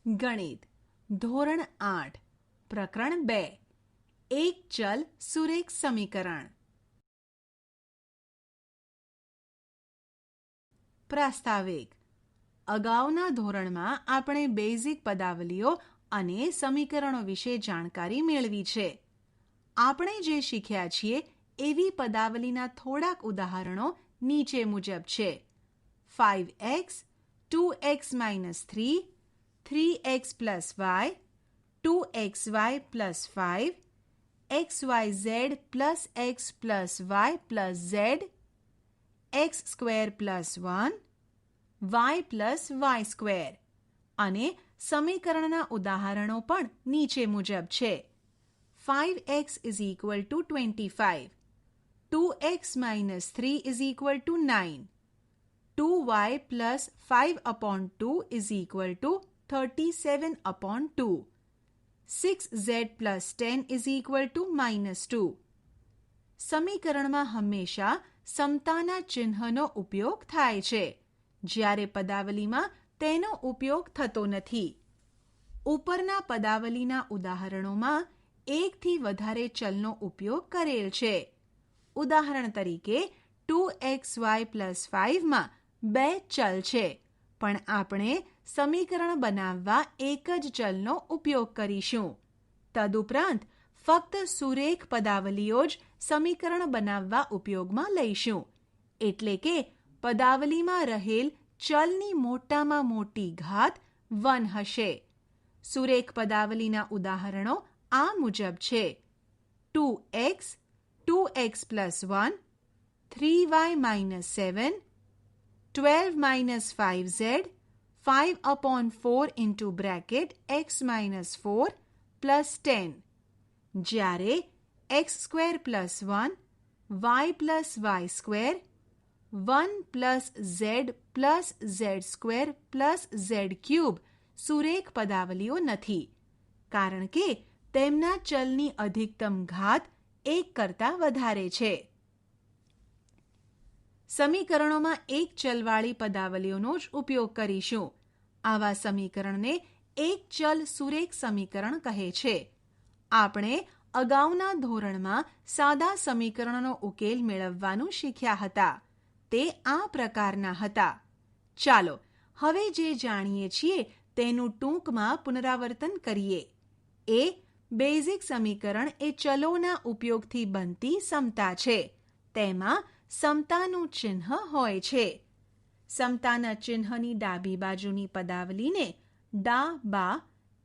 ગણિત ધોરણ 8 પ્રકરણ 2 એક ચલ સુરેખ સમીકરણ. પ્રાસ્તાવિક. અગાઉના ધોરણમાં આપણે બેઝિક પદાવલીઓ અને સમીકરણો વિશે જાણકારી મેળવી છે. આપણે જે શીખ્યા છીએ એવી પદાવલીના થોડાક ઉદાહરણો નીચે મુજબ છે. 5x, 2x - 3, 3x + y, 2xy + 5, xyz + x + y + z, x² + 1, y + y². અને સમીકરણના ઉદાહરણો પણ નીચે મુજબ છે. 5x = 25, 2x - 3 = 9, 2y + 5/2 = 37/2, 6z + 10 = -2. સમીકરણમાં હંમેશા સમતાના ચિહ્નનો ઉપયોગ થાય છે, જ્યારે પદાવલીમાં તેનો ઉપયોગ થતો નથી. ઉપરના પદાવલીના ઉદાહરણોમાં એકથી વધારે ચલનો ઉપયોગ કરેલ છે. ઉદાહરણ તરીકે 2xy + 5 માં 2 ચલ છે, પણ આપણે સમીકરણ બનાવવા એક જ ચલનો ઉપયોગ કરીશું. તદુપરાંત ફક્ત સુરેખ પદાવલીઓ જ સમીકરણ બનાવવા ઉપયોગમાં લઈશું, એટલે કે પદાવલીમાં રહેલ ચલની મોટામાં મોટી ઘાત 1 હશે. સુરેખ પદાવલીના ઉદાહરણો આ મુજબ છે: 2x, 2x + 1, 3y - 7, 12 - 5z, 5/4 (x - 4) + 10. જ્યારે x² + 1, y + y², 1 + z + z² + z³ સુરેખ પદાવલીઓ નથી, કારણ કે તેમના ચલની અધિકતમ ઘાત 1 કરતાં વધારે છે. સમીકરણોમાં એક ચલવાળી પદાવલીઓનો જ ઉપયોગ કરીશું. આવા સમીકરણને એક ચલ સુરેખ સમીકરણ કહે છે. આપણે અગાઉના ધોરણમાં સાદા સમીકરણનો ઉકેલ મેળવવાનું શીખ્યા હતા. તે આ પ્રકારના હતા. ચાલો હવે જે જાણીએ છીએ તેનું ટૂંકમાં પુનરાવર્તન કરીએ. બેઝિક સમીકરણ એ ચલોના ઉપયોગથી બનતી સમતા છે. તેમાં સમતાનું ચિહ્ન હોય છે. સમતાના ચિહ્નની ડાબી બાજુની પદાવલીને ડા-બા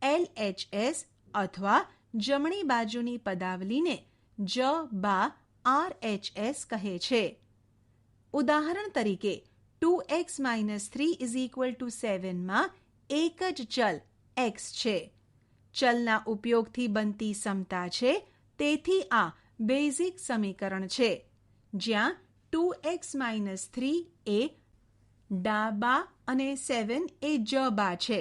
LHS અથવા જમણી બાજુની પદાવલીને જ-બા RHS કહે છે. ઉદાહરણ તરીકે 2x - 3 = 7 માં એક જ ચલ x છે. ચલના ઉપયોગથી બનતી સમતા છે, તેથી આ બેઝિક સમીકરણ છે, જ્યાં 2x - 3 એ ડા-બા અને 7 એ જ-બા છે.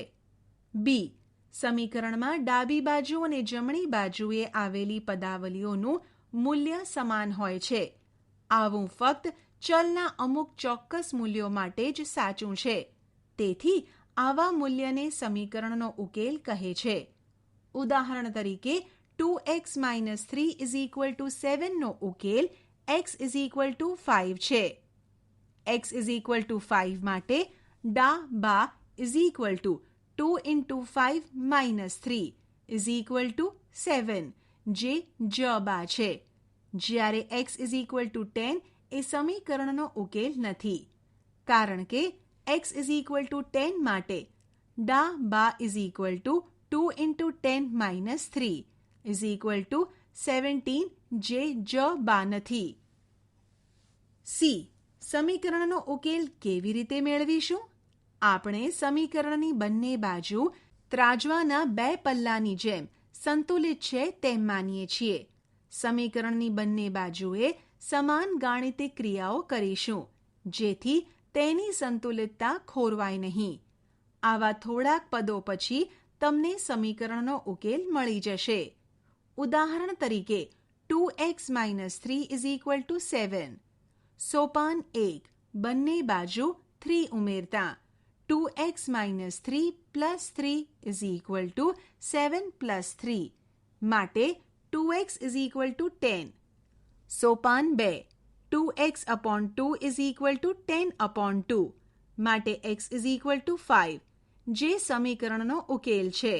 સમીકરણમાં ડાબી બાજુ અને જમણી બાજુએ આવેલી પદાવલીઓનું મૂલ્ય સમાન હોય છે. આવું ફક્ત ચલના અમુક ચોક્કસ મૂલ્યો માટે જ સાચું છે. તેથી આવા મૂલ્યને સમીકરણનો ઉકેલ કહે છે. ઉદાહરણ તરીકે 2x - 3 = 7 નો ઉકેલ x = 5 છે. x = 5 માટે ડા-બા = 2 × 5 - 3 = 7, જે જ-બા છે. જ્યારે x = 10 એ સમીકરણનો ઉકેલ નથી, કારણ કે x = 10 માટે ડા-બા = 2 × 10 - 3 = 17, જે જ-બા નથી. સમીકરણનો ઉકેલ કેવી રીતે મેળવીશું? આપણે સમીકરણની બંને બાજુ ત્રાજવાના 2 પલ્લાની જેમ સંતુલિત છે તેમ માનીએ છીએ. સમીકરણની બંને બાજુએ સમાન ગાણિતિક ક્રિયાઓ કરીશું, જેથી તેની સંતુલિતતા ખોરવાય નહીં. આવા થોડાક પદો પછી તમને સમીકરણનો ઉકેલ મળી જશે. ઉદાહરણ તરીકે 2x - 3 = 7. સોપાન 1, બંને બાજુ 3 ઉમેરતા 2x minus 3 plus 3 is equal to 7 plus 3 માટે 2x is equal to 10. Sopan 2 2x upon 2 is equal to 10 upon 2 માટે x is equal to 5 જે સમીકરણનો ઉકેલ છે.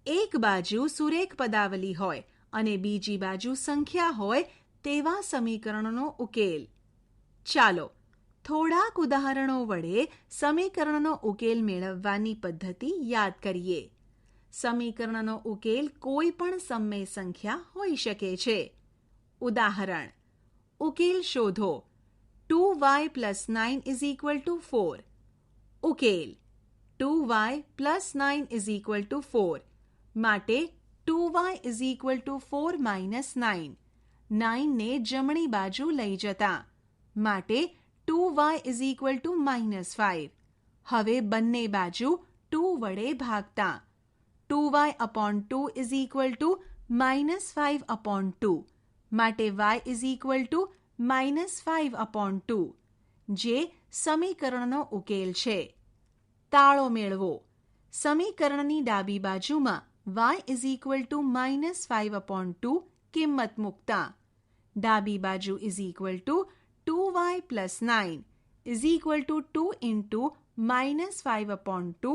એક બાજુ સુરેખ પદાવલી હોય અને બીજી બાજુ સંખ્યા હોય તેવા સમીકરણનો ઉકેલ. ચાલો થોડાક ઉદાહરણો વડે સમીકરણનો ઉકેલ મેળવવાની પદ્ધતિ યાદ કરીએ. સમીકરણનો ઉકેલ કોઈ પણ સમય સંખ્યા હોઈ શકે છે. ઉદાહરણ: ઉકેલ શોધો. 2y plus 9 is equal to 4. ઉકેલ: 2y plus 9 is equal to 4 માટે 2y is equal to 4 minus 9. 9 ને જમણી બાજુ લઈ જતા માટે 2y is equal to minus 5. હવે બંને બાજુ 2 વડે ભાગતા 2y upon 2 is equal to minus 5 upon 2 માટે y is equal to minus 5 upon 2 જે સમીકરણનો ઉકેલ છે. તાળો મેળવો. સમીકરણની ડાબી બાજુમાં y is equal to minus 5 upon 2 કિંમત મૂકતા ડાબી બાજુ is equal to 2y plus 9 is equal to 2 into minus 5 upon 2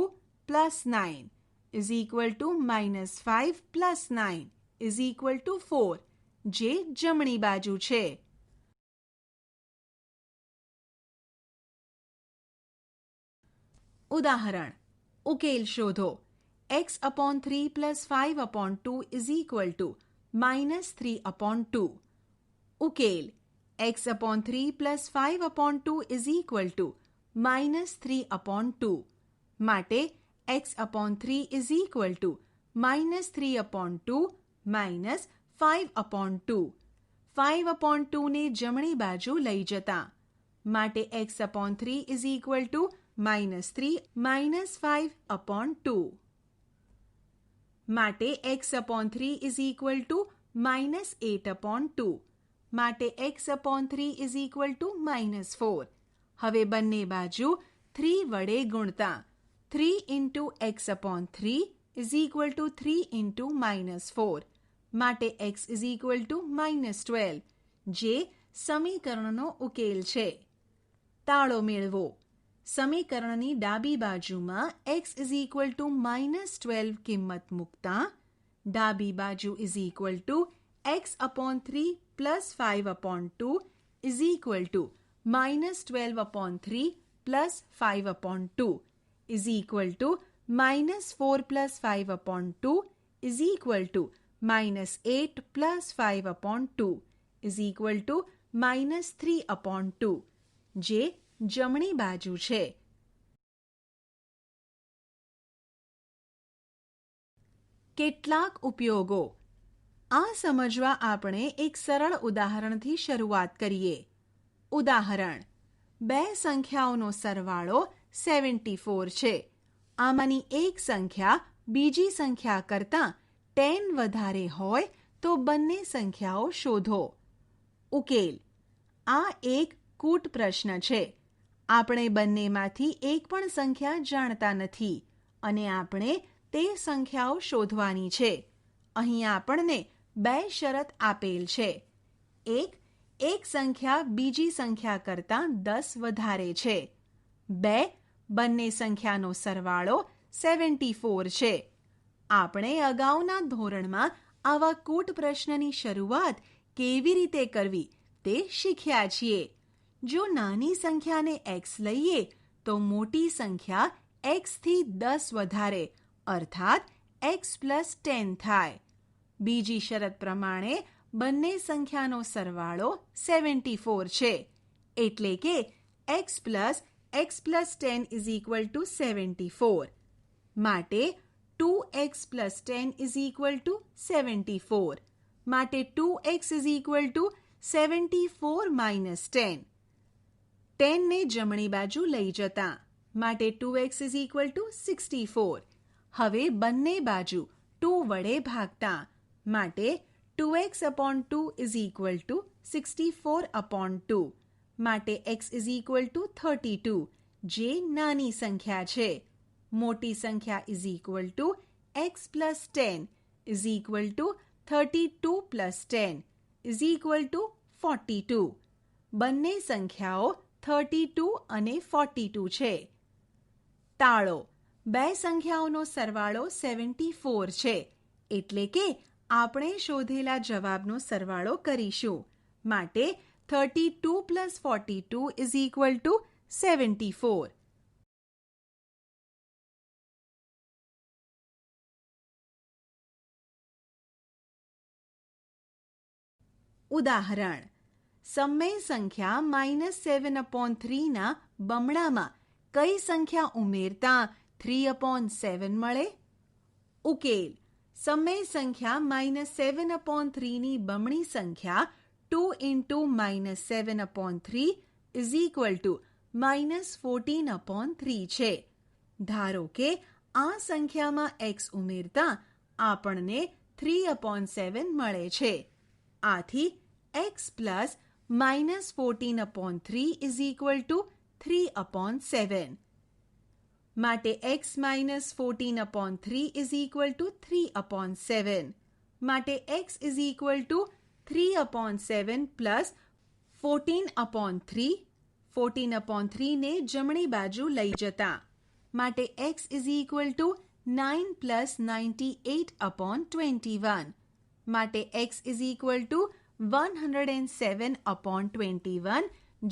plus 9 is equal to minus 5 plus 9 is equal to 4 જે જમણી બાજુ છે. ઉદાહરણ: ઉકેલ શોધો. x upon 3 plus 5 upon 2 is equal to minus 3 upon 2. ઉકેલ: x upon 3 plus 5 upon 2 is equal to minus 3 upon 2 માટે x upon 3 is equal to minus 3 upon 2 minus 5 upon 2. 5 upon 2 ને જમણી બાજુ લઈ જતા માટે x upon 3 is equal to minus 3 minus 5 upon 2 માટે x upon 3 is equal to minus 8 upon 2 માટે x upon 3 is equal to minus 4. હવે બંને બાજુ 3 વડે ગુણતા 3 into x upon 3 is equal to 3 into minus 4 માટે x is equal to minus 12 જે સમીકરણનો ઉકેલ છે. તાળો મેળવો. સમીકરણની ડાબી બાજુમાં x is equal to minus 12 કિંમત મૂકતા ડાબી બાજુ is equal to x upon 3 plus 5 upon 2 is equal to minus 12 upon 3 plus 5 upon 2 is equal to minus 4 plus 5 upon 2 is equal to minus 8 plus 5 upon 2 is equal to minus 3 upon 2 જે જમણી બાજુ છે. કેટલાક ઉપયોગો. આ સમજવા આપણે એક સરળ ઉદાહરણથી શરૂઆત કરીએ. ઉદાહરણ: બે સંખ્યાઓનો સરવાળો 74 છે. આમાંની એક સંખ્યા બીજી સંખ્યા કરતાં 10 વધારે હોય તો બંને સંખ્યાઓ શોધો. ઉકેલ: આ એક કૂટ પ્રશ્ન છે. આપણે બંનેમાંથી એક પણ સંખ્યા જાણતા નથી અને આપણે તે સંખ્યાઓ શોધવાની છે. અહીં આપણને બે શરત આપેલ છે. એક સંખ્યા બીજી સંખ્યા કરતાં 10 વધારે છે. 2 બંને સંખ્યાનો સરવાળો 74 છે. આપણે અગાઉના ધોરણમાં આવા કૂટ પ્રશ્નની શરૂઆત કેવી રીતે કરવી તે શીખ્યા છીએ. જો નાની સંખ્યાને x લઈએ તો મોટી સંખ્યા x થી 10 વધારે અર્થાત x plus 10 થાય. બીજી શરત પ્રમાણે બંને સંખ્યાનો સરવાળો 74 છે એટલે કે x plus 10 is equal to 74 માટે 2x plus 10 is equal to 74 માટે 2x is equal to 74 minus 10. 10 ને જમણી બાજુ લઈ જતા માટે 2x is equal to 64. હવે બંને બાજુ 2 વડે ભાગતા માટે 2x/2 ઇઝ ઇક્વલ ટુ 64/2 માટે x ઇઝ ઇક્વલ ટુ 32, જે નાની સંખ્યા છે. મોટી સંખ્યા is equal to x plus 10 is equal to 32 plus 10 is equal to 42. બંને સંખ્યાઓ 32 અને 42 છે. તાળો. બે સંખ્યાઓનો સરવાળો 74 છે, એટલે કે આપણે શોધેલા જવાબનો સરવાળો કરીશું. માટે 32 પ્લસ 42 ઇઝ ઇક્વલ ટુ 74. ઉદાહરણ. સમય સંખ્યા -7/3 ના બમણામાં કઈ સંખ્યા ઉમેરતા 3/7 મળે? ઉકેલ. સમય સંખ્યા -7/3 ની બમણી સંખ્યા 2 into -7/3 ઇઝ ઇક્વલ ટુ -14/3 છે. ધારો કે આ સંખ્યામાં x ઉમેરતા આપણને 3/7 મળે છે. આથી x plus -14/3 is equal to 3/7. માટે x -14/3 ઇઝ ઇક્વલ ટુ 3/7. માટે x is equal to 3/7 plus 14/3. 14/3 ને જમણી બાજુ લઈ જતા માટે x is equal to 9 plus 98/21. માટે x ઇઝ ઇક્વલ ટુ 107/21,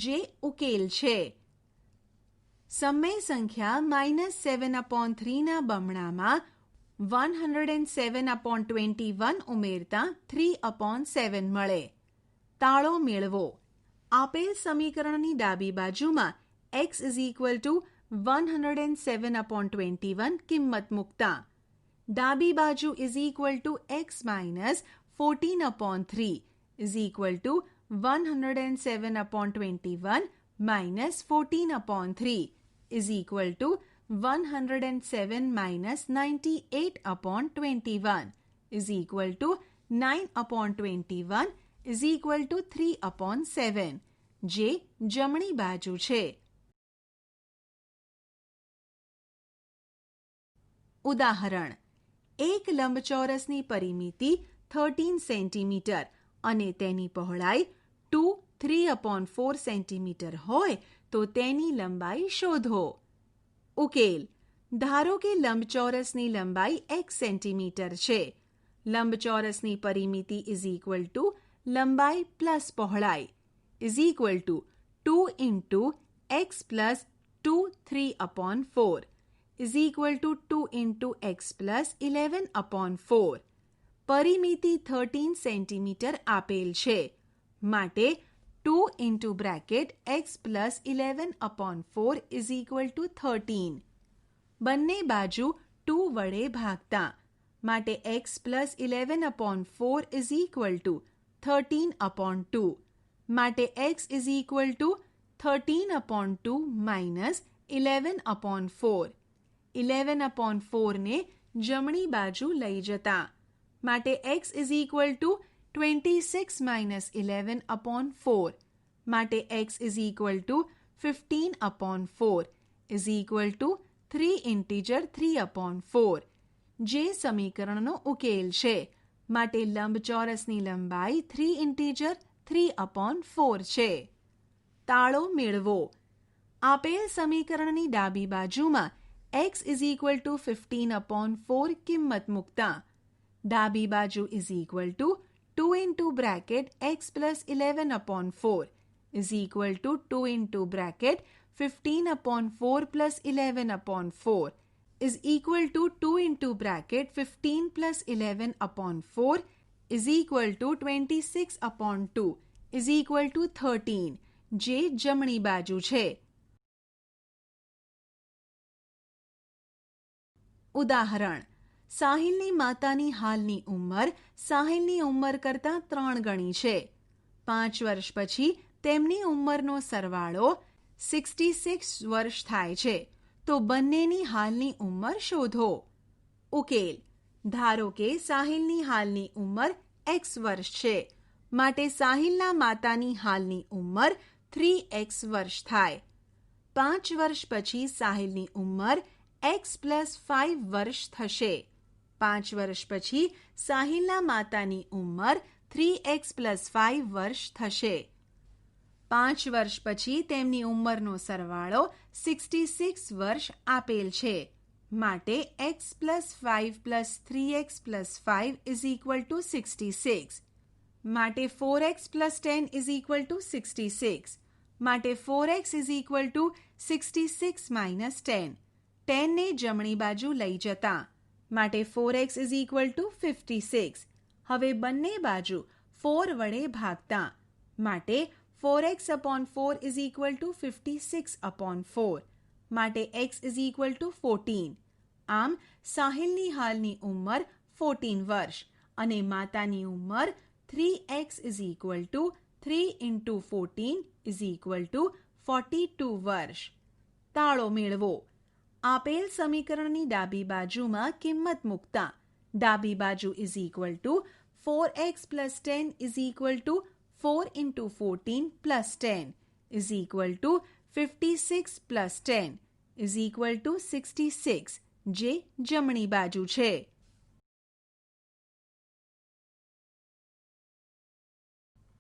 જે ઉકેલ છે. સમય સંખ્યા -7/3 ના બમણામાં 107/21 ઉમેરતા 3/7 મળે. તાળો મેળવો. આપેલ સમીકરણની ડાબી બાજુમાં x ઇઝ ઇક્વલ ટુ 107/21 કિંમત મૂકતા ડાબી બાજુ is equal to x -14/3 is equal to 107/21 -14/3 is equal to 107 -98/21 is equal to 9/21 is equal to 3/7, જે જમણી બાજુ છે. ઉદાહરણ. એક લંબચોરસની પરિમિતિ 13 સેન્ટીમીટર અને તેની પહોળાઈ 2 3/4 સેન્ટીમીટર હોય તો તેની લંબાઈ શોધો. ઉકેલ. ધારો કે લંબચોરસની લંબાઈ x સેન્ટીમીટર છે. લંબચોરસની પરિમિતિ ઇઝ ઇક્વલ ટુ લંબાઈ પ્લસ પહોળાઈ is equal to 2 into x plus 2 3/4 is equal to 2 into x plus 11/4. પરિમિતિ 13 સેન્ટીમીટર આપેલ છે. માટે 2 into bracket x plus 11/4 is equal to 13. બંને બાજુ 2 વડે ભાગતા માટે x plus 11/4 is equal to 13/2. માટે x is equal to 13/2 minus 11/4. 11/4 ને જમણી બાજુ લઈ જતા માટે x is equal to 26 minus 11/4. માટે x is equal to 15/4 is equal to 3 integer 3/4, જે સમીકરણનો ઉકેલ છે. માટે લંબચોરસની લંબાઈ 3 integer 3/4 છે. તાળો મેળવો. આપેલ સમીકરણની ડાબી બાજુમાં x is equal to 15/4 કિંમત મૂકતા ડાબી બાજુ is equal to 2 into bracket x plus 11/4 is equal to 2 into bracket 15/4 plus 11/4 is equal to 2 into bracket 15 plus 11/4 is equal to 26/2 is equal to 13, જે જમણી બાજુ છે. ઉદાહરણ. સાહિલની માતાની હાલની ઉંમર સાહિલની ઉંમર કરતાં 3 ગણી છે. 5 વર્ષ પછી તેમની ઉંમરનો સરવાળો 66 વર્ષ થાય છે. તો બંનેની હાલની ઉંમર શોધો. ઉકેલ. ધારો કે સાહિલની હાલની ઉંમર x વર્ષ છે, માટે સાહિલના માતાની હાલની ઉંમર 3x વર્ષ થાય. 5 વર્ષ પછી સાહિલની ઉંમર x + 5 વર્ષ થશે. 5 વર્ષ પછી સાહિલના માતાની ઉંમર 3x + 5 વર્ષ થશે. 5 વર્ષ પછી તેમની ઉંમરનો સરવાળો 66 વર્ષ આપેલ છે, માટે x + 5 + 3x + 5 = 66. માટે 4x + 10 = 66. માટે 4x = 66 - 10. 10 ને જમણી બાજુ લઈ જતા, માટે 4x = 56. હવે બંને બાજુ 4 વડે ભાગતા, માટે 4x/4 = 56/4. માટે x = 14. આમ સાહિલની હાલની ઉંમર 14 વર્ષ અને માતાની ઉંમર 3x = 3 × 14 = 42 વર્ષ. તાળો મેળવો. આપેલ સમીકરણની ડાબી બાજુમાં કિંમત મૂકતા ડાબી બાજુ = 4x + 10 = 4 × 14 + 10 = 56 + 10 = 66, જે જમણી બાજુ છે.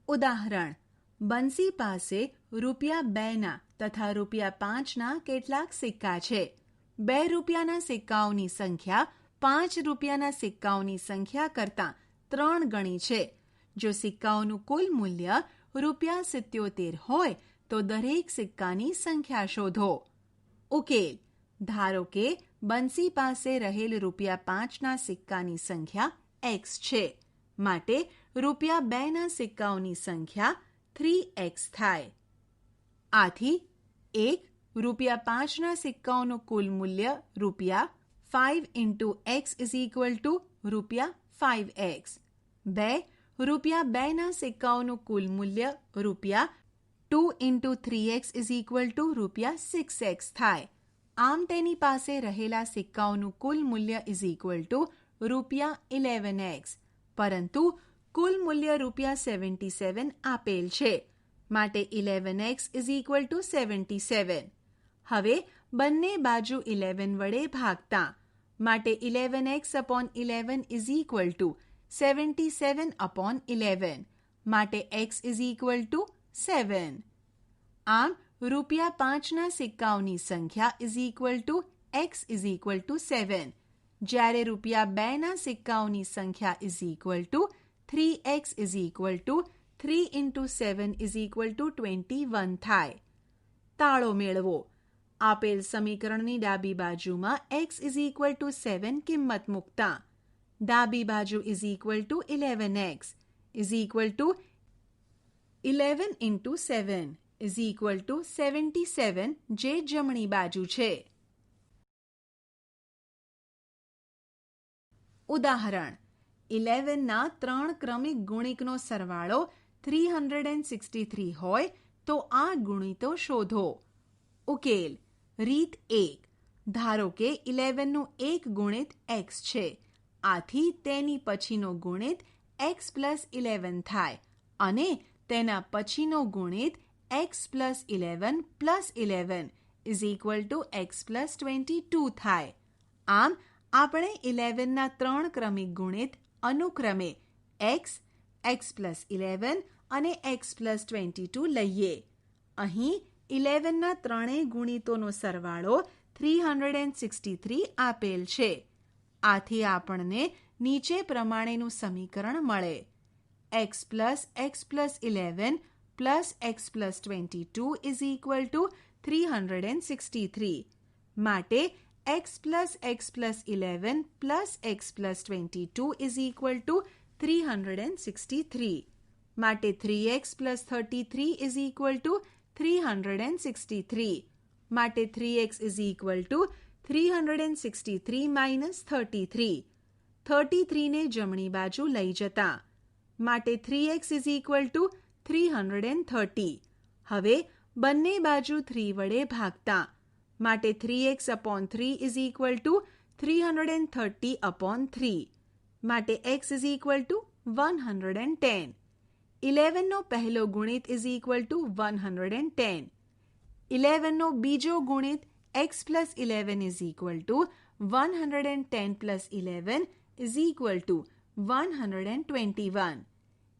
ઉદાહરણ: બંસી પાસે ₹2ના તથા ₹5ના કેટલાક સિક્કા છે. 2 રૂપિયાના સિક્કાઓની સંખ્યા 5 રૂપિયાના સિક્કાઓની સંખ્યા કરતાં 3 ગણી છે. જો સિક્કાઓનું કુલ મૂલ્ય ₹77 હોય તો દરેક સિક્કાની સંખ્યા શોધો. ઉકેલ: ધારો કે બંસી પાસે રહેલ ₹5ના સિક્કાની સંખ્યા x છે, માટે ₹2ના સિક્કાઓની સંખ્યા 3x થાય. આથી 1. ₹5ના સિક્કાઓનું કુલ મૂલ્ય ₹5 × x = ₹5x. 2. ₹2ના સિક્કાઓનું કુલ મૂલ્ય ₹2 × 3x = ₹6x થાય. આમ તેની પાસે રહેલા સિક્કાઓનું કુલ મૂલ્ય ₹11x, પરંતુ કુલ મૂલ્ય ₹77 આપેલ છે, માટે 11x = 77. હવે બંને બાજુ 11 વડે ભાગતા, માટે 11x/11 = 77/11. માટે x = 7. આમ ₹5ના સિક્કાઓની સંખ્યા x = 7, જ્યારે ₹2ના સિક્કાઓની સંખ્યા 3x = 3 × 7 = 21 થાય. તાળો મેળવો. આપેલ સમીકરણની ડાબી બાજુમાં x = 7 કિંમત મૂકતા ડાબી બાજુ = 11x = 11 × 7 = 77, જે જમણી બાજુ છે. ઉદાહરણ: 11ના 3 ક્રમિક ગુણિકનો સરવાળો 363 હોય તો આ ગુણિતો શોધો. ઉકેલ: રીત 1. ધારો કે 11નું એક ગુણિત x છે, આથી તેની પછીનો ગુણિત x + 11 થાય અને તેના પછીનો ગુણિત x + 11 + 11 = x + 22 થાય. આમ આપણે 11ના 3 ક્રમિક ગુણિત અનુક્રમે x, x + 11 અને x + 22 લઈએ. અહીં 11ના ત્રણેય ગુણિતોનો સરવાળો 363 આપેલ છે. આથી આપણને નીચે પ્રમાણેનું સમીકરણ મળે: x + x + 11 + x + 22 = 363. માટે x + x + 11 + x + 22 = 363. માટે 3x + 33 = 363. માટે 3x = 363 - 33. 33 ને જમણી બાજુ લઈ જતા, માટે 3x = 330. હવે બંને બાજુ 3 વડે ભાગતા, માટે 3x/3 = 330/3. માટે x = 110. 11 નો પહેલો ગુણિત ઇઝ ઇક્વલ ટુ 110. 11 નો બીજો ગુણિત x plus 11 is equal to 110 plus 11 is equal to 121.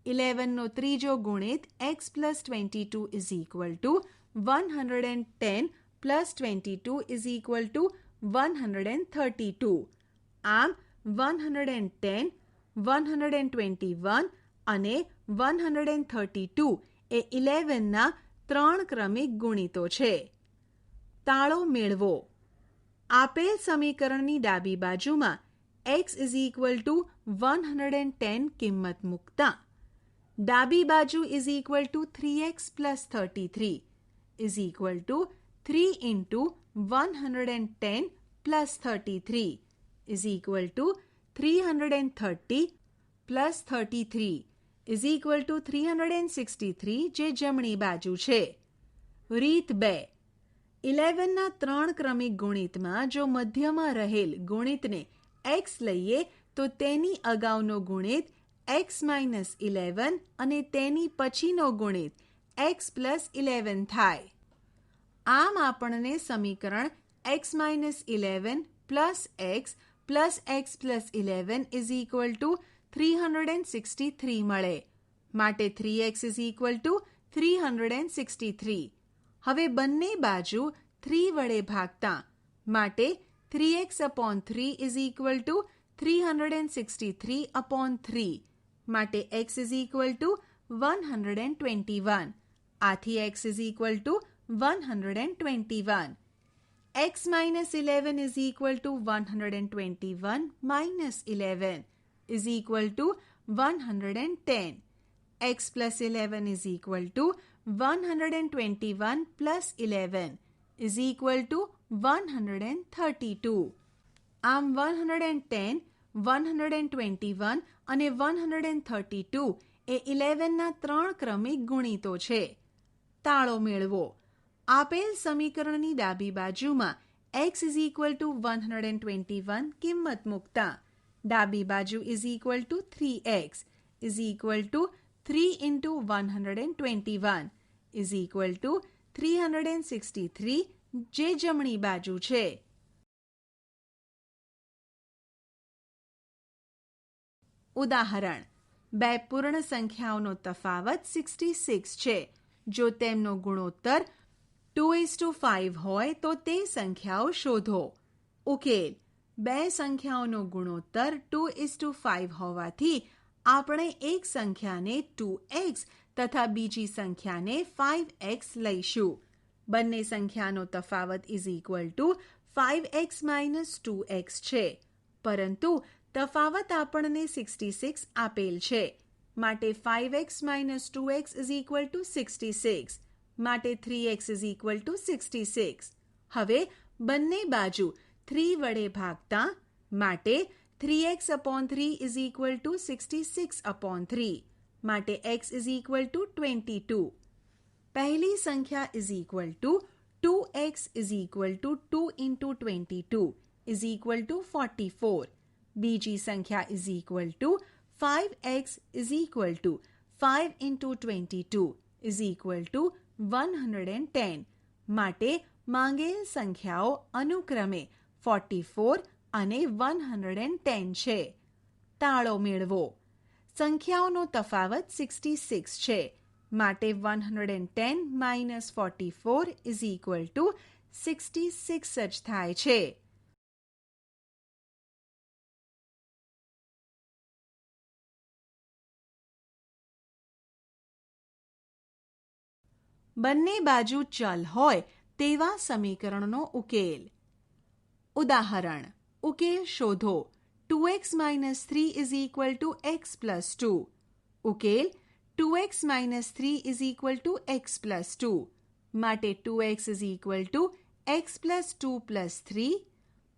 11 નો ત્રીજો ગુણિત x plus 22 is equal to 110 plus 22 is equal to 132. આમ 110, 121 અને 132 એ 11ના 3 ક્રમિક ગુણિતો છે. તાળો મેળવો. આપેલ સમીકરણની ડાબી બાજુમાં x ઇઝ ઇક્વલ ટુ 110 કિંમત મૂકતા ડાબી બાજુ is equal to 3x plus 33 is equal to 3 into 110 plus 33 is equal to 330 plus 33 is equal to 363 જે જમણી બાજુ છે. રીત 2. 11ના 3 ક્રમિક ગુણિતમાં જો મધ્યમાં રહેલ ગુણિતને x લઈએ તો તેની અગાઉનો ગુણિત x માઇનસ 11 અને તેની પછીનો ગુણિત x પ્લસ 11 થાય. આમ આપણને સમીકરણ x minus 11 plus x plus x plus 11 is equal to 363 મળે. માટે 3x ઇઝ ઇક્વલ ટુ 363. હવે બંને બાજુ 3 વડે ભાગતા માટે 3x upon 3 is equal to 363 upon 3 માટે x ઇઝ ઇક્વલ ટુ 121. આથી x is equal to 121. x minus 11 is equal to 121 minus 11 is equal to 110. x plus 11 is equal to 121 plus 11 is equal to 132. આમ 110, 121 અને 132 એ 11ના 3 ક્રમિક ગુણિતો છે. તાળો મેળવો. આપેલ સમીકરણની ડાબી બાજુમાં x ઇઝ ઇક્વલ ટુ 121 કિંમત મૂકતા ડાબી બાજુ is equal to 3x is equal to 3 into 121 is equal to 363 જે જમણી બાજુ છે. ઉદાહરણ. બે પૂર્ણ સંખ્યાઓનો તફાવત 66 છે. જો તેમનો ગુણોત્તર 2:5 હોય તો તે સંખ્યાઓ શોધો. ઉકેલ. બે સંખ્યાઓનો ગુણોત્તર 2:5 હોવાથી આપણે એક સંખ્યાને 2x તથા બીજી સંખ્યાને 5x લઈશું. બંને સંખ્યાનો તફાવત is equal to 5x minus 2x છે. પરંતુ તફાવત આપણને 66 આપેલ છે. માટે 5x minus 2x is equal to 66. માટે 3x ઇઝ ઇક્વલ ટુ 66. હવે બંને બાજુ 3 વડે ભાગતા માટે 3x upon 3 is equal to 66 upon 3 માટે x ઇઝ ઇક્વલ ટુ 22. પહેલી સંખ્યા is equal to 2x is equal to 2 into 22 is equal to 44. બીજી સંખ્યા is equal to 5x is equal to 5 into 22 is equal to 110. માટે માંગેલ સંખ્યાઓ અનુક્રમે 44 અને 110 છે. તાળો મેળવો. સંખ્યાઓનો તફાવત 66 છે. માટે 110 માઇનસ 44 ઇઝ ઇક્વલ ટુ 66 જ થાય છે. બંને બાજુ ચલ હોય તેવા સમીકરણનો ઉકેલ. ઉદાહરણ. ઉકેલ શોધો. 2x minus 3 is equal to x plus 2. ઉકેલ. 2x minus 3 is equal to x plus 2. માટે 2x is equal to x plus 2 plus 3.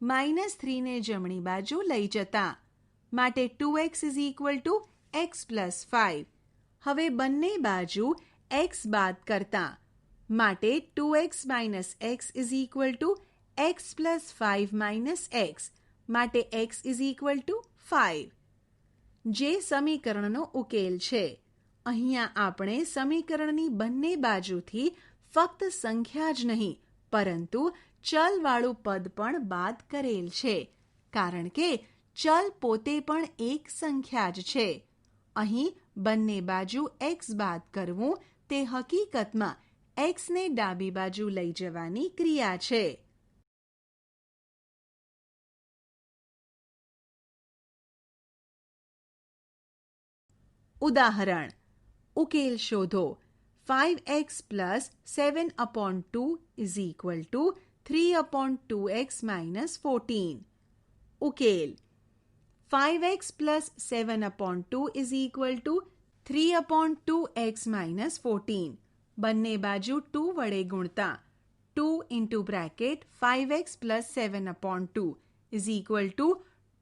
minus 3 ને જમણી બાજુ લઈ જતા માટે 2x is equal to x plus 5. હવે બંને બાજુ x બાદ કરતા માટે 2x minus x is equal to x plus 5 minus x માટે x is equal to 5. જે સમીકરણનો ઉકેલ છે. અહીંયા આપણે સમીકરણની બંને બાજુથી ફક્ત સંખ્યા જ નહીં પરંતુ ચલવાળું પદ પણ બાદ કરેલ છે, કારણ કે ચલ પોતે પણ એક સંખ્યા જ છે. અહીં બંને બાજુ x બાદ કરવું તે હકીકતમાં x ને ડાબી બાજુ લઈ જવાની ક્રિયા છે. ઉદાહરણ: ઉકેલ શોધો. 5x plus 7/2 is equal to 3/2x minus 14. ઉકેલ: 5x plus 7/2 is equal to 3/2x minus 14. બંને બાજુ 2 વડે ગુણતા 2 into bracket 5x plus 7/2 is equal to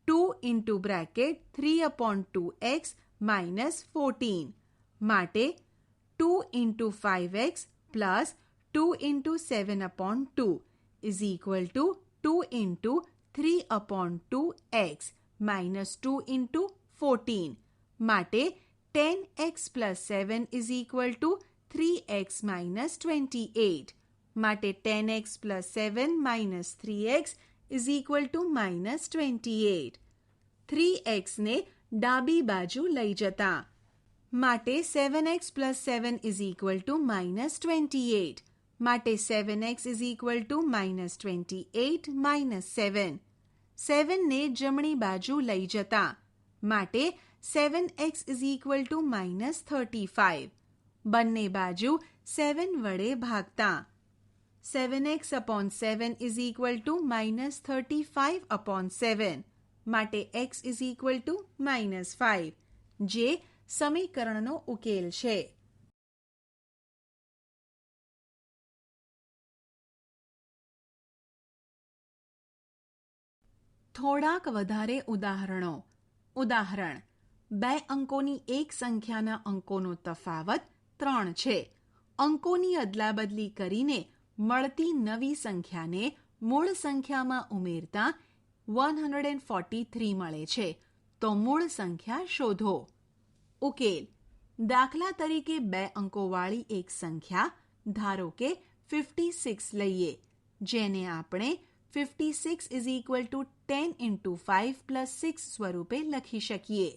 2 into bracket 3/2x minus 14. માટે 2 into 5x plus 2 into 7/2 is equal to 2 into 3/2x minus 2 into 14. માટે 10x plus 7 is equal to 3x minus 28. માટે 10x plus 7 minus 3x is equal to minus 28. 3x ને ડાબી બાજુ લઈ જતા માટે 7x plus 7 is equal to minus 28. માટે 7x is equal to minus 28 minus 7. 7 ને જમણી બાજુ લઈ જતા માટે 7x is equal to minus 35. બંને બાજુ 7 વડે ભાગતા 7x upon 7 is equal to minus 35 upon 7. માટે x is equal to minus 5, જે સમીકરણનો ઉકેલ છે. થોડાક વધારે ઉદાહરણો. ઉદાહરણ: 2 અંકોની એક સંખ્યાના અંકોનો તફાવત 3 છે. અંકોની અદલાબદલી કરીને મળતી નવી સંખ્યાને મૂળ સંખ્યામાં ઉમેરતા 143 મળે છે. તો મૂળ સંખ્યા શોધો. ઉકેલ: દાખલા તરીકે 2 અંકોવાળી એક સંખ્યા ધારો કે 56 લઈએ, જેને આપણે 56 is equal to 10 into 5 plus 6 સ્વરૂપે લખી શકીએ.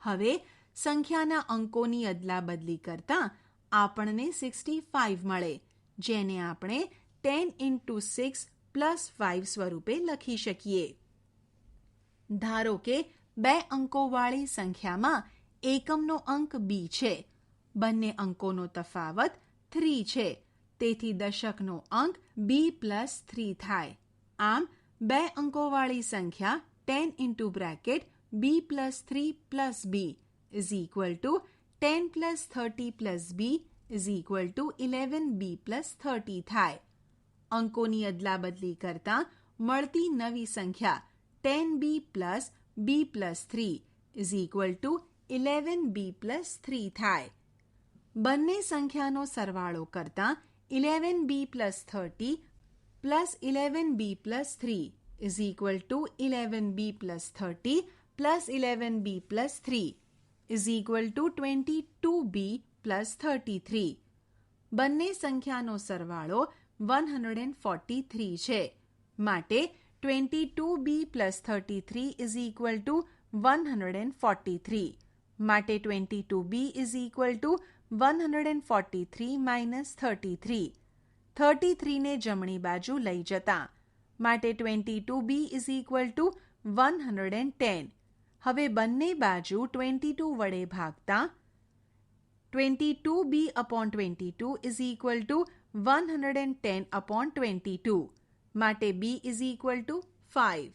હવે સંખ્યાના અંકોની અદલાબદલી કરતાં આપણને 65 મળે, જેને આપણે 10 into 6 plus 5 સ્વરૂપે લખી શકીએ. ધારો કે 2 અંકોવાળી સંખ્યામાં એકમનો અંક b છે. બંને અંકોનો તફાવત 3 છે. તેથી દશકનો અંક b plus 3 થાય. આમ 2 અંકોવાળી સંખ્યા 10 into bracket b plus 3 plus b is equal to 10 plus 30 plus b is equal to 11b plus 30 થાય. અંકોની અદલાબદલી કરતાં મળતી નવી સંખ્યા 10b plus b plus 3 is equal to 11b plus 3 થાય. બંને સંખ્યાનો સરવાળો કરતાં 11b plus 30 plus 11b plus 3 is equal to 11b plus 30 plus 11b plus 3 is equal to 22b plus 33. બંને સંખ્યાનો સરવાળો 143 છે. માટે 22b plus 33 is equal to 143. માટે 22b is equal to 143 minus 33. 33 ને જમણી બાજુ લઈ જતા માટે 22b is equal to 110. હવે બંને બાજુ 22 વડે ભાગતા 22b upon 22 is equal to 110 upon 22. માટે b is equal to 5.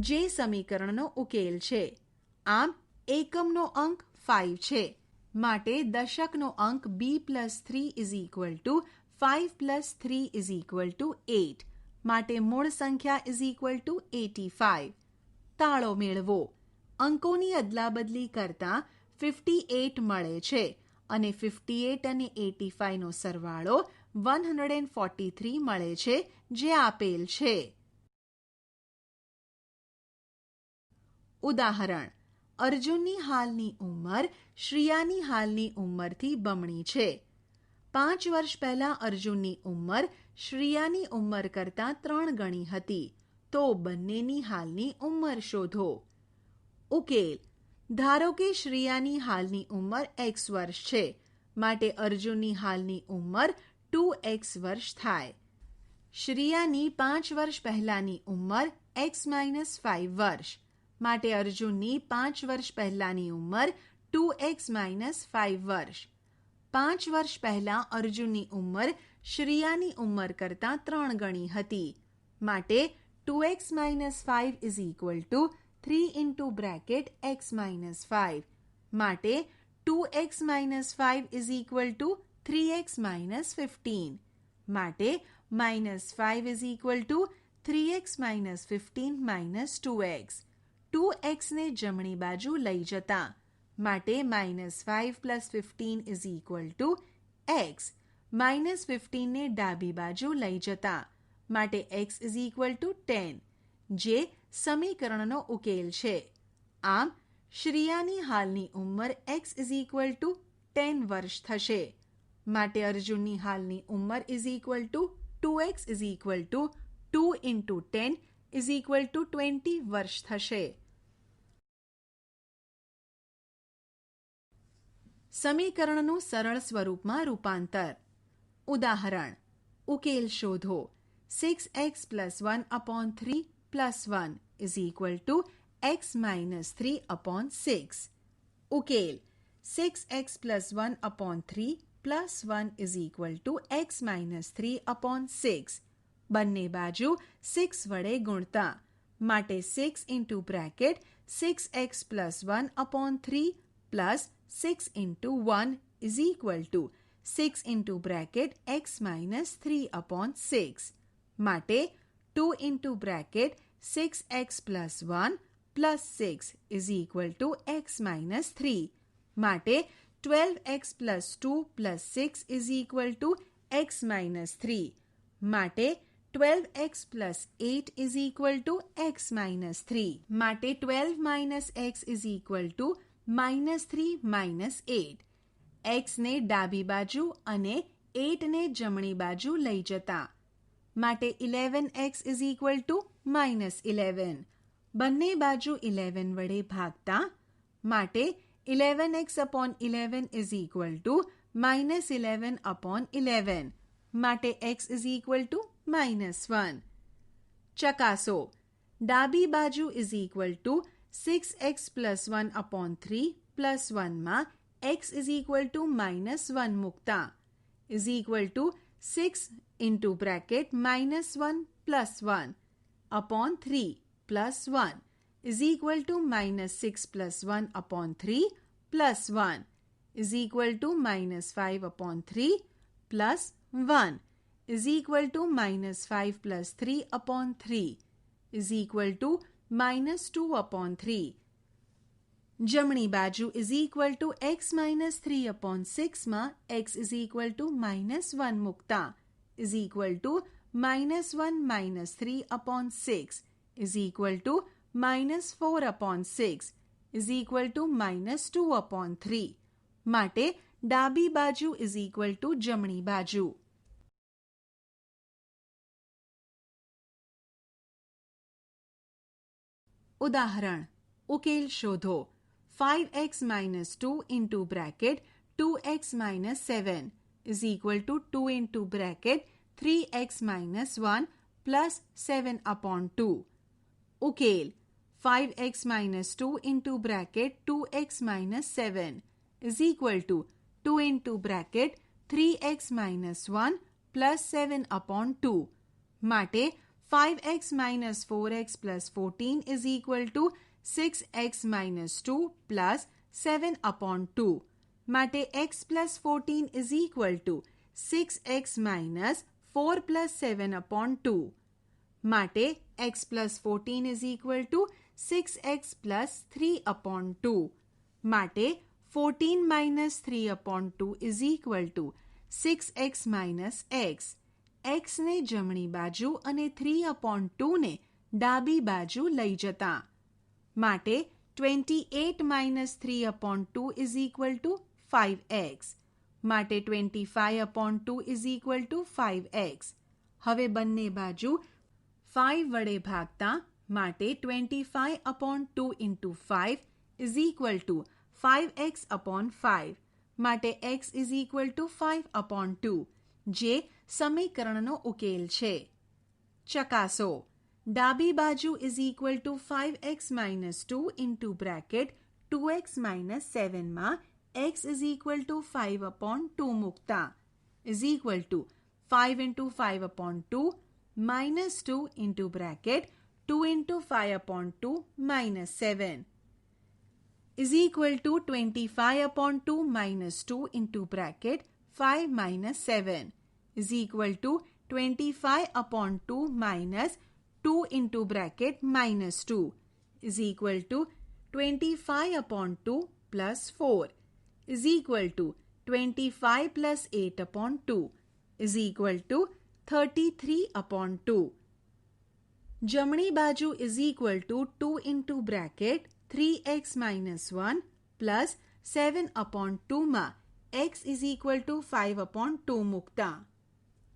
જે સમીકરણનો ઉકેલ છે. આમ એકમનો અંક 5 છે. માટે દશકનો અંક b plus 3 is equal to 5 plus 3 is equal to 8. માટે મૂળ સંખ્યા is equal to 85. તાળો મેળવો. અંકોની અદલાબદલી કરતાં 58 મળે છે અને 58 અને 85 નો સરવાળો 143 મળે છે, જે આપેલ છે. ઉદાહરણ: અર્જુનની હાલની ઉંમર શ્રિયાની હાલની ઉંમરથી બમણી છે. 5 વર્ષ પહેલાં અર્જુનની ઉંમર શ્રિયાની ઉંમર કરતાં 3 ગણી હતી. તો બંનેની હાલની ઉંમર શોધો. ઉકેલ: ધારો કે શ્રિયાની હાલની ઉંમર x વર્ષ છે, માટે અર્જુનની હાલની ઉંમર 2x વર્ષ થાય. શ્રિયાની 5 વર્ષ પહેલાંની ઉંમર x - 5 વર્ષ, માટે અર્જુનની 5 વર્ષ પહેલાંની ઉંમર 2x - 5 વર્ષ. 5 વર્ષ પહેલાં અર્જુનની ઉંમર શ્રિયાની ઉંમર કરતાં 3 ગણી હતી, માટે 2x - 5 = 3 × x - 5, માટે 2x - 5 = 3x - 15, માટે -5 = 3x - 15 - 2x. 2x ને જમણી બાજુ લઈ જતા, માટે -5 + 15 = x. -15 ને ડાબી બાજુ લઈ જતા, માટે x = 10, જે સમીકરણનો ઉકેલ છે. આમ શ્રિયાની હાલની ઉંમર x = 10 વર્ષ થશે, માટે અર્જુનની હાલની ઉંમર = 2x = 2 × 10 = 20 વર્ષ થશે. સમીકરણનું સરળ સ્વરૂપમાં રૂપાંતર. ઉદાહરણ: ઉકેલ શોધો. 6x + 1/3 + 1 = x - 3/6. ઉકેલ: 6x + 1/3 + 1 = x - 3/6. બંને બાજુ 6 વડે ગુણતા, માટે 6 × 6x + 1/3 + 6 × 1 = 6 × x - 3/6, માટે 2 × 6x + 1 + 6 = x - 3, માટે 12x + 2 + 6 = x - 3, માટે 12x + 8 = x - 3, માટે 12 - x = -3 - 8. x ને ડાબી બાજુ અને 8 ને જમણી બાજુ લઈ જતા, માટે 11x = -11. બંને બાજુ 11 વડે ભાગતા, માટે 11x/11 = -11/11, માટે x = -1. ચકાસો. ડાબી બાજુ = 6x + 1/3 + 1 માં x = -1 મૂકતા, = 6 × -1 + 1/3 + 1 = -6 + 1/3 + 1 = -5/3 + 1 = -5 + 3/3 = -2/3. જમણી બાજુ = x - 3/6 માં x = -1 મૂકતા, = -1 - 3/6 = -4/6 = -2/3, માટે ડાબી બાજુ = જમણી બાજુ. ઉદાહરણ: ઉકેલ શોધો. 5x - 2 × 2x - 7 = 2 × 3x - 1 + 7/2. ઉકેલ: 5x - 2 × 2x - 7 = 2 × 3x - 1 + 7/2, માટે 5x - 4x + 14 = 6x - 2 + 7/2, માટે x + 14 = 6x - 4 + 7/2, માટે x + 14 = 6x + 3/2, માટે 14 - 3/2 = 6x - x. x ને જમણી બાજુ અને 3/2 ને ડાબી બાજુ લઈ જતા, માટે 28 minus 3/2 is equal to 5x. માટે 25/2 ઇઝ ઇક્વલ ટુ 5x. હવે બંને બાજુ 5 વડે ભાગતા માટે 25/2 into 5 is equal to 5x/5. માટે x ઇઝ ઇક્વલ ટુ 5/2, જે સમીકરણનો ઉકેલ છે. ચકાસો. ડાબી બાજુ is equal to 5x - 2 into bracket 2x - 7 માં x ઇઝ ઇક્વલ ટુ 5/2 મૂકતા is equal to 5 into 5/2 minus 2 into bracket 2 into 5/2 minus 7 is equal to 25/2 minus 2 into bracket 5 minus 7 is equal to 25/2 minus 2 into bracket minus 2 is equal to 25/2 plus 4 is equal to 25 plus 8/2 is equal to 33/2. જમણી બાજુ is equal to 2 into bracket 3x minus 1 plus 7/2 માં x is equal to 5/2 મૂકતા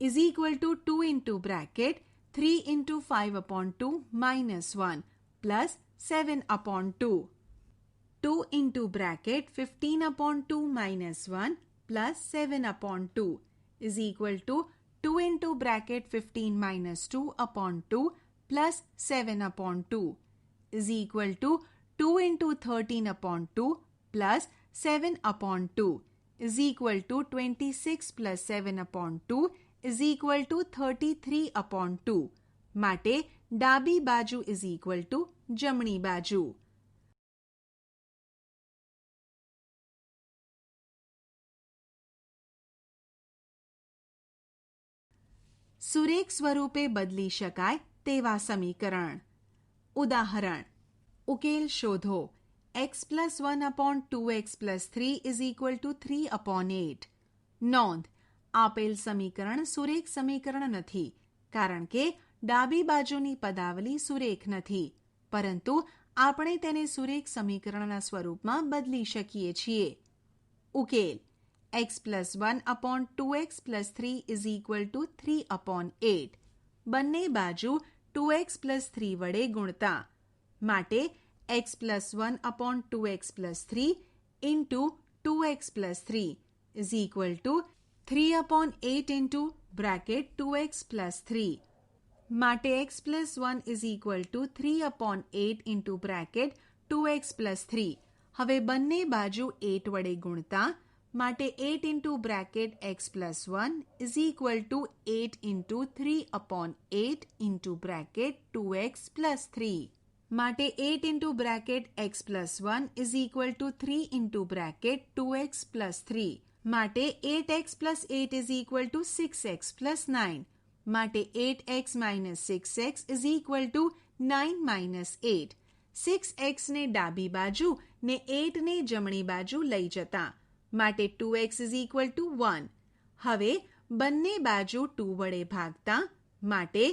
is equal to 2 into bracket 3 into 5/2 minus 1 plus 7/2. 2 into bracket 15/2 minus 1 plus 7/2 is equal to 2 into bracket 15 minus 2/2 plus 7/2 is equal to 2 into 13/2 plus 7/2 is equal to 26 plus 7/2 is equal to 33/2. માટે ડાબી બાજુ is equal to જમણી બાજુ. સુરેખ સ્વરૂપે બદલી શકાય તેવા સમીકરણ. ઉદાહરણ. ઉકેલ શોધો. x plus 1/2x plus 3 is equal to 3/8. નોંધ. આપેલ સમીકરણ સુરેખ સમીકરણ નથી કારણ કે ડાબી બાજુની પદાવલી સુરેખ નથી, પરંતુ આપણે તેને સુરેખ સમીકરણના સ્વરૂપમાં બદલી શકીએ છીએ. ઉકેલ. x plus 1/2x plus 3 is equal to 3/8. બંને બાજુ 2x plus 3 વડે ગુણતા માટે x plus 1/2x plus 3 into 2x plus 3 is equal to 3/8 into bracket 2x plus 3. માટે x plus 1 is equal to 3/8 into bracket 2x plus 3. હવે બંને બાજુ 8 વડે ગુણતા માટે 8 into bracket x plus 1 is equal to 8 into 3/8 into bracket 2x plus 3. માટે 8 into bracket x plus 1 is equal to 3 into bracket 2x plus 3. માટે 8x plus 8 is equal to 6x plus 9. માટે 8x minus 6x is equal to 9 minus 8. 6x ને ડાબી બાજુ ને 8 ને જમણી બાજુ લઈ જતા માટે 2x is equal to 1. હવે બંને બાજુ 2 વડે ભાગતા માટે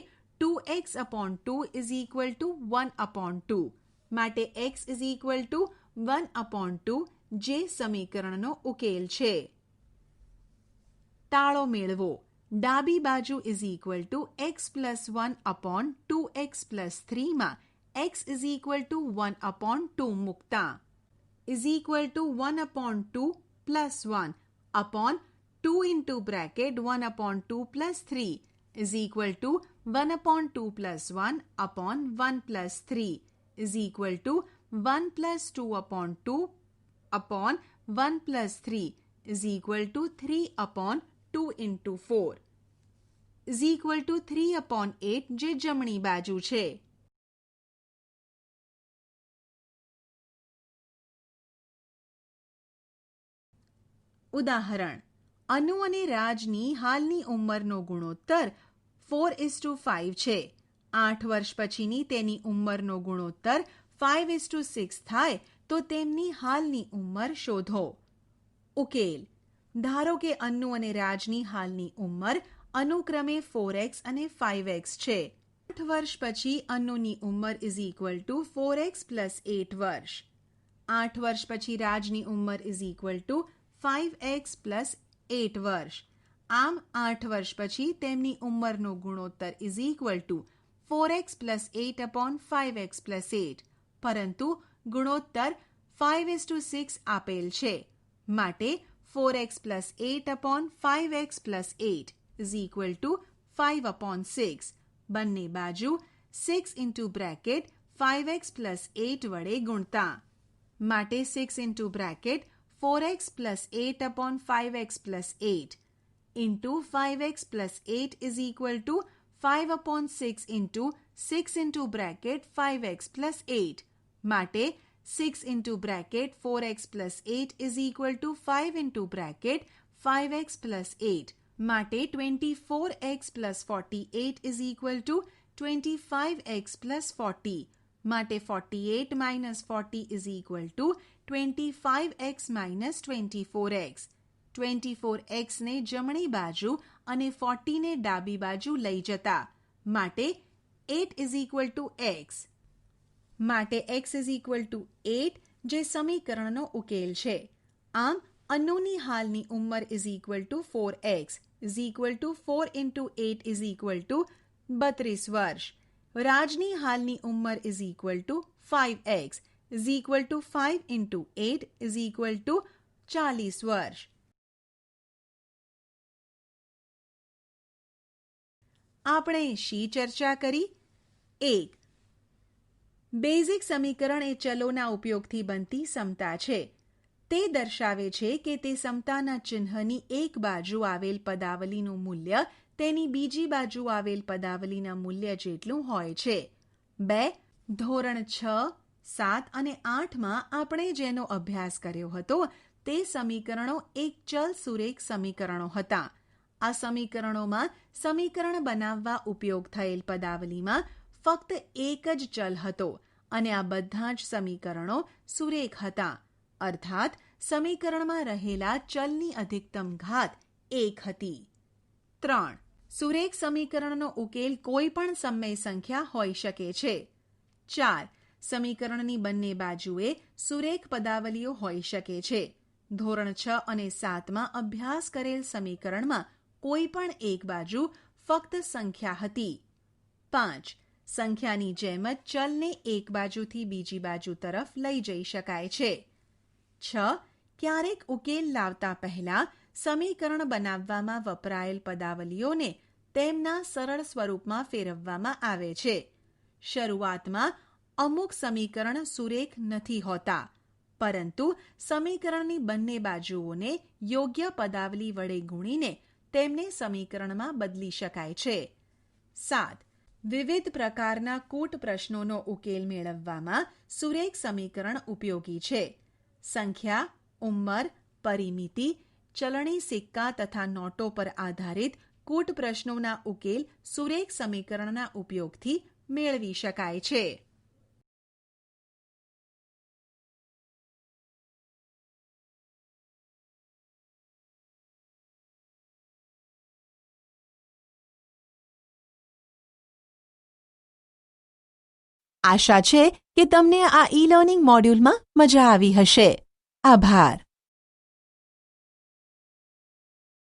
2x/2 is equal to 1/2. માટે x is equal to 1/2, જે સમીકરણનો ઉકેલ છે. તાળો મેળવો. ડાબી બાજુ is equal to x plus 1/2x plus 3 માં x is equal to 1/2 મૂકતા is equal to 1/2 plus 1 upon 2 into bracket 1/2 plus 3 is equal to 1/2 plus 1 upon 1 plus 3 is equal to 1 plus 2/2 upon 1 plus 3 is equal to 3/2 into 4 is equal to 3/8, જે જમણી બાજુ છે. ઉદાહરણ. અનુ અને રાજની હાલની ઉંમરનો ગુણોત્તર 4:5 છે. 8 વર્ષ પછીની તેની ઉંમરનો ગુણોત્તર 5:6 થાય તો તેમની હાલની ઉંમર શોધો. ઉકેલ. ધારો કે અન્નુ અને રાજની હાલની ઉંમર અનુક્રમે 4x અને 5x છે. 8 વર્ષ પછી અન્નુની ઉંમર is equal to 4x plus 8 વર્ષ. 8 વર્ષ પછી રાજની ઉંમર is equal to 5x plus 8 વર્ષ. આમ 8 વર્ષ પછી તેમની ઉંમરનો ગુણોત્તર is equal to 4x plus 8 upon 5x plus 8. પરંતુ ગુણોત્તર 5:6 આપેલ છે, માટે 4x plus 8 upon 5x plus 8 is equal to 5/6. બંને બાજુ 6 ઇન્ટુ બ્રેકેટ 5x પ્લસ 8 વડે ગુણતા, માટે 6 into bracket 4x plus 8 upon 5x plus 8 into 5x plus 8 is equal to 5/6 into 6 into bracket 5x plus 8, માટે 6 into bracket 4x plus 8 is equal to 5 into bracket 5x plus 8, માટે 24x plus 48 is equal to 25x plus 40, માટે 48 minus 40 is equal to 25x minus 24x. 24x ને જમણી બાજુ અને 40 ને ડાબી બાજુ લઈ જતા, માટે 8 ઇઝ ઇક્વલ ટુ x, માટે x ઇઝ ઇક્વલ ટુ 8 જે સમીકરણનો ઉકેલ છે. આમ અન્નુની હાલની ઉંમર is equal to 4x is equal to 4 into 8 is equal to 32 વર્ષ. રાજની હાલની ઉંમર is equal to 5x is equal to 5 into 8 is equal to 40 વર્ષ. આપણે શી ચર્ચા કરી? 1. બેઝિક સમીકરણ એ ચલોના ઉપયોગથી બનતી સમતા છે. તે દર્શાવે છે કે તે સમતાના ચિહ્નની એક બાજુ આવેલ પદાવલીનું મૂલ્ય તેની બીજી બાજુ આવેલ પદાવલીના મૂલ્ય જેટલું હોય છે. 2. ધોરણ 6, 7 અને 8માં આપણે જેનો અભ્યાસ કર્યો હતો તે સમીકરણો એક ચલ સુરેખ સમીકરણો હતા. આ સમીકરણોમાં સમીકરણ બનાવવા ઉપયોગ થયેલ પદાવલીમાં ફક્ત એક જ ચલ હતો અને આ બધા જ સમીકરણો સુરેખ હતા, અર્થાત સમીકરણમાં રહેલા ચલની અધિકતમ ઘાત 1 હતી. 3. સુરેખ સમીકરણનો ઉકેલ કોઈ પણ સમય સંખ્યા હોઈ શકે છે. 4. સમીકરણની બંને બાજુએ સુરેખ પદાવલીઓ હોઈ શકે છે. ધોરણ 6 અને 7માં અભ્યાસ કરેલ સમીકરણમાં કોઈ પણ એક બાજુ ફક્ત સંખ્યા હતી. 5. સંખ્યાની જેમ જ ચલને એક બાજુથી બીજી બાજુ તરફ લઈ જઈ શકાય છે. 6. ક્યારેક ઉકેલ લાવતા પહેલા સમીકરણ બનાવવામાં વપરાયેલ પદાવલીઓને તેમના સરળ સ્વરૂપમાં ફેરવવામાં આવે છે. શરૂઆતમાં અમુક સમીકરણ સુરેખ નથી હોતા, પરંતુ સમીકરણની બંને બાજુઓને યોગ્ય પદાવલી વડે ગુણીને તેમને સમીકરણમાં બદલી શકાય છે. 7. વિવિધ પ્રકારના કૂટ પ્રશ્નોનો ઉકેલ મેળવવામાં સુરેખ સમીકરણ ઉપયોગી છે. સંખ્યા, ઉંમર, પરિમિતિ, ચલણી સિક્કા તથા નોટો પર આધારિત કૂટ પ્રશ્નોના ઉકેલ સુરેખ સમીકરણના ઉપયોગથી મેળવી શકાય છે. આશા છે કે તમને આ ઈ લર્નિંગ મોડ્યુલમાં મજા આવી હશે. આભાર.